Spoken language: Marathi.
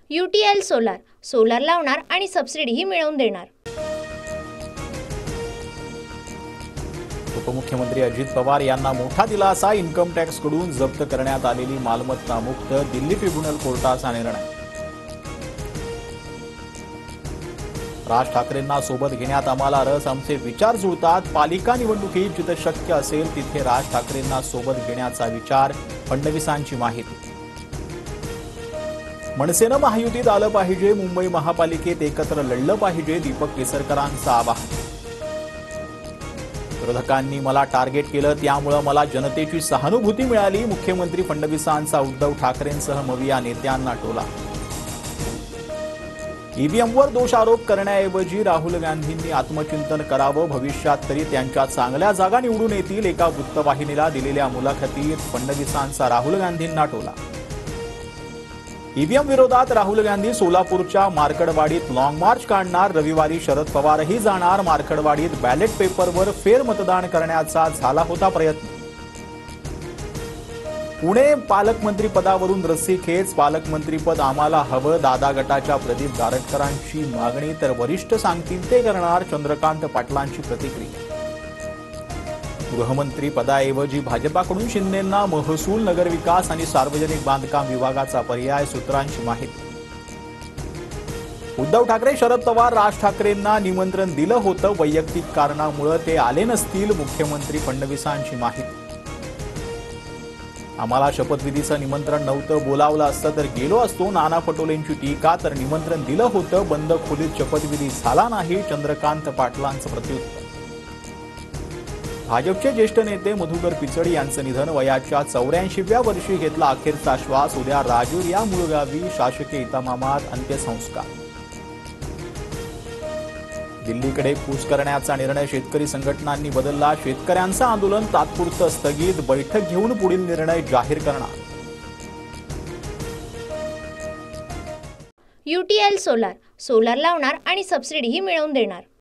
UTL सोलार, सोलार लावणार आणि सबसिडीही मिळवून देणार। उपमुख्यमंत्री अजित पवार यांना मोठा दिलासा। इन्कम टॅक्स कडून जप्त करण्यात आलेली मालमत्ता मुक्त, दिल्ली ट्रिब्युनल कोर्टाचा निर्णय। राज ठाकरेंना सोबत घेण्यात आम्हाला रस, आमचे विचार जुळतात। पालिका निवडणुकीत जिथे शक्य असेल तिथे राज ठाकरेंना सोबत घेण्याचा विचार, फडणवीसांची माहिती। मनसेनं महायुतीत आलं पाहिजे, मुंबई महापालिकेत एकत्र लढलं पाहिजे, दीपक केसरकरांचं आवाहन। विरोधकांनी मला टार्गेट केलं, त्यामुळे मला जनतेची सहानुभूती मिळाली, मुख्यमंत्री फडणवीसांचा उद्धव ठाकरेंसह मविया नेत्यांना टोला। ईव्हीएमवर दोष आरोप करण्याऐवजी राहुल गांधींनी आत्मचिंतन करावं, भविष्यात तरी त्यांच्या चांगल्या जागा निवडून येतील, एका वृत्तवाहिनीला दिलेल्या मुलाखतीत फडणवीसांचा राहुल गांधींना टोला। ईव्हीएम विरोधात राहुल गांधी सोलापूरच्या मार्कडवाडीत लॉंग मार्च काढणार, रविवारी शरद पवारही जाणार। मार्कडवाडीत बॅलेट पेपरवर फेरमतदान करण्याचा झाला होता प्रयत्न। पुणे पालकमंत्री पदावरून रस्सीखेच, पालकमंत्रीपद आम्हाला हवं, दादा गटाच्या प्रदीप गारटकरांची मागणी, तर वरिष्ठ सांगतील ते करणार, चंद्रकांत पाटलांची प्रतिक्रिया। गृहमंत्री पदाऐवजी भाजपाकडून शिंदेंना महसूल, नगरविकास आणि सार्वजनिक बांधकाम विभागाचा पर्याय, सूत्रांची माहिती। उद्धव ठाकरे शरद पवार राज ठाकरेंना निमंत्रण दिलं होतं, वैयक्तिक कारणामुळे ते आले नसतील, मुख्यमंत्री फडणवीसांची माहिती। आम्हाला शपथविधीचं निमंत्रण नव्हतं, बोलावलं असतं तर गेलो असतो, नाना पटोलेंची टीका, तर निमंत्रण दिलं होतं, बंद खोलीत शपथविधी झाला नाही, चंद्रकांत पाटलांचं प्रत्युत्तर। भाजपचे ज्येष्ठ नेते मधुकर पिचड यांचं निधन, वयाच्या 84व्या वर्षी घेतला अखेरचा श्वास, उद्या राजूर या मूळ गावी शासकीय इतमामात अंत्यसंस्कार। दिल्लीकडे कूच करण्याचा निर्णय शेतकरी संघटनांनी बदलला, शेतकऱ्यांचं आंदोलन तात्पुरतं स्थगित, बैठक घेऊन पुढील निर्णय जाहीर करणार। UTL सोलार, सोलार लावणार आणि सबसिडीही मिळवून देणार।